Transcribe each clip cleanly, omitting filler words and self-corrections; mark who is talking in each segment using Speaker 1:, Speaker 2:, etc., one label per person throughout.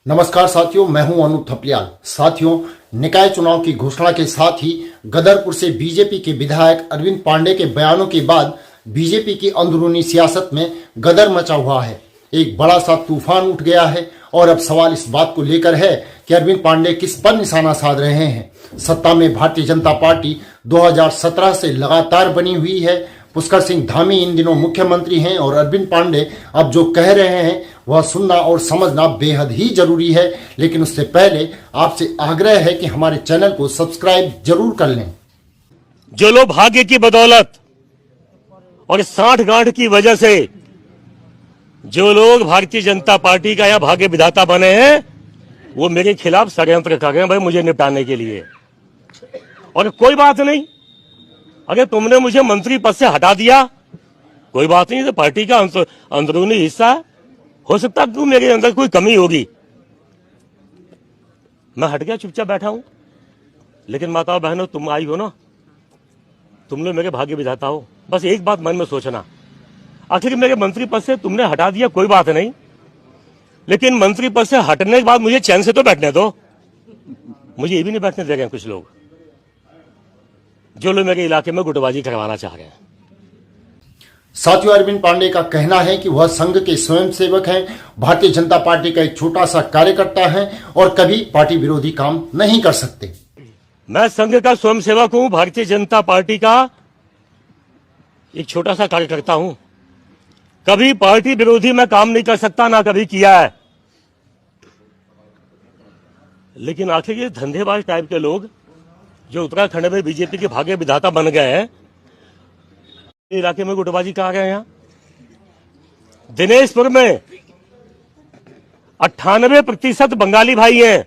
Speaker 1: नमस्कार साथियों, मैं हूं अनूप थपलियाल। साथियों, निकाय चुनाव की घोषणा के साथ ही गदरपुर से बीजेपी के विधायक अरविंद पांडे के बयानों के बाद बीजेपी की अंदरूनी सियासत में गदर मचा हुआ है। एक बड़ा सा तूफान उठ गया है और अब सवाल इस बात को लेकर है कि अरविंद पांडे किस पर निशाना साध रहे हैं। सत्ता में भारतीय जनता पार्टी 2017 से लगातार बनी हुई है। पुष्कर सिंह धामी इन दिनों मुख्यमंत्री हैं और अरविंद पांडे अब जो कह रहे हैं वह सुनना और समझना बेहद ही जरूरी है। लेकिन उससे पहले आपसे आग्रह है कि हमारे चैनल को सब्सक्राइब जरूर कर लें।
Speaker 2: जो लोग भाग्य की बदौलत और साठ गांठ की वजह से जो लोग भारतीय जनता पार्टी का या भाग्य विधाता बने हैं, वो मेरे खिलाफ षड्यंत्र कर रहे हैं भाई, मुझे निपटाने के लिए। और कोई बात नहीं, अगर तुमने मुझे मंत्री पद से हटा दिया कोई बात नहीं, तो पार्टी का अंदरूनी हिस्सा है। हो सकता है मेरे अंदर कोई कमी होगी, मैं हट गया, चुपचाप बैठा हूं। लेकिन माताओं बहनों, तुम आई हो ना, तुम लोग मेरे भाग्य विधाता हो। बस एक बात मन में सोचना, आखिर मेरे मंत्री पद से तुमने हटा दिया कोई बात नहीं, लेकिन मंत्री पद से हटने के बाद मुझे चैन से तो बैठने दो। मुझे ये भी नहीं बैठने दे रहे हैं कुछ लोग, जो लोग मेरे इलाके में गुटबाजी करवाना चाह रहे हैं।
Speaker 1: साथियों, अरविंद पांडे का कहना है कि वह संघ के स्वयंसेवक हैं, भारतीय जनता पार्टी का एक छोटा सा कार्यकर्ता है और कभी पार्टी विरोधी काम नहीं कर सकते।
Speaker 2: मैं संघ का स्वयंसेवक हूं, भारतीय जनता पार्टी का एक छोटा सा कार्यकर्ता हूं। कभी पार्टी विरोधी मैं काम नहीं कर सकता, ना कभी किया है। लेकिन आखिर ये धंधेबाज टाइप के लोग जो उत्तराखंड में बीजेपी के भाग्य विधाता बन गए हैं, इलाके में गुटबाजी कहा गया। यहाँ दिनेशपुर में 98% बंगाली भाई हैं।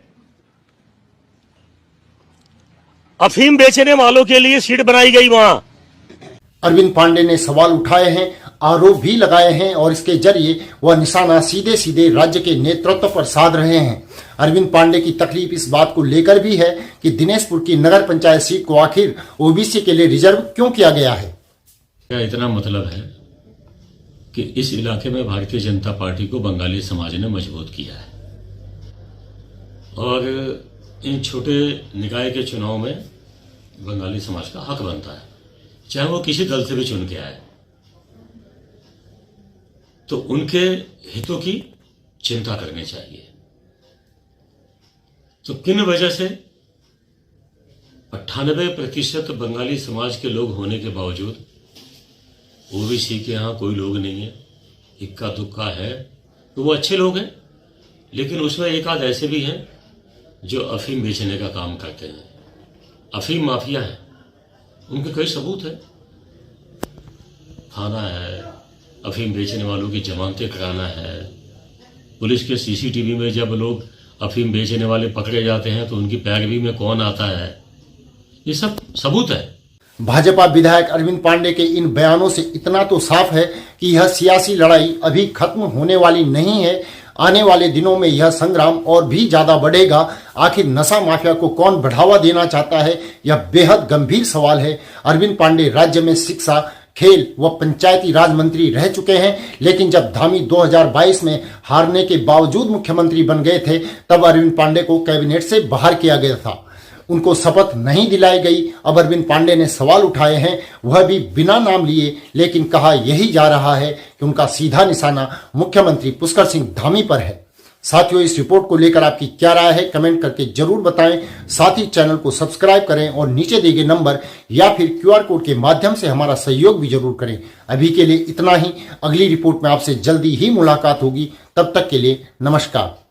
Speaker 2: अफीम बेचने वालों के लिए सीट बनाई गई वहां।
Speaker 1: अरविंद पांडे ने सवाल उठाए हैं, आरोप भी लगाए हैं और इसके जरिए वह निशाना सीधे सीधे राज्य के नेतृत्व पर साध रहे हैं। अरविंद पांडे की तकलीफ इस बात को लेकर भी है कि दिनेशपुर की नगर पंचायत सीट को आखिर ओबीसी के लिए रिजर्व क्यों किया गया है।
Speaker 3: इतना मतलब है कि इस इलाके में भारतीय जनता पार्टी को बंगाली समाज ने मजबूत किया है और इन छोटे निकाय के चुनाव में बंगाली समाज का हक बनता है, चाहे वो किसी दल से भी चुन के आए। तो उनके हितों की चिंता करनी चाहिए। तो किन वजह से 98% बंगाली समाज के लोग होने के बावजूद ओबीसी के यहाँ कोई लोग नहीं है, इक्का दुक्का है, तो वो अच्छे लोग हैं। लेकिन उसमें एक आध ऐसे भी हैं जो अफीम बेचने का काम करते हैं, अफीम माफिया है। उनके कई सबूत है, थाना है, अफीम बेचने वालों की जमानतें कराना है। पुलिस के सीसीटीवी में जब लोग अफीम बेचने वाले पकड़े जाते हैं तो उनकी पैरवी में कौन आता है, ये सब सबूत है।
Speaker 1: भाजपा विधायक अरविंद पांडे के इन बयानों से इतना तो साफ है कि यह सियासी लड़ाई अभी खत्म होने वाली नहीं है। आने वाले दिनों में यह संग्राम और भी ज्यादा बढ़ेगा। आखिर नशा माफिया को कौन बढ़ावा देना चाहता है, यह बेहद गंभीर सवाल है। अरविंद पांडे राज्य में शिक्षा, खेल व पंचायती राज मंत्री रह चुके हैं, लेकिन जब धामी 2022 में हारने के बावजूद मुख्यमंत्री बन गए थे, तब अरविंद पांडे को कैबिनेट से बाहर किया गया था। उनको शपथ नहीं दिलाई गई। अब अरविंद पांडे ने सवाल उठाए हैं, वह भी बिना नाम लिए, लेकिन कहा यही जा रहा है कि उनका सीधा निशाना मुख्यमंत्री पुष्कर सिंह धामी पर है। साथियों, इस रिपोर्ट को लेकर आपकी क्या राय है, कमेंट करके जरूर बताएं। साथ ही चैनल को सब्सक्राइब करें और नीचे दिए गए नंबर या फिर QR कोड के माध्यम से हमारा सहयोग भी जरूर करें। अभी के लिए इतना ही। अगली रिपोर्ट में आपसे जल्दी ही मुलाकात होगी। तब तक के लिए नमस्कार।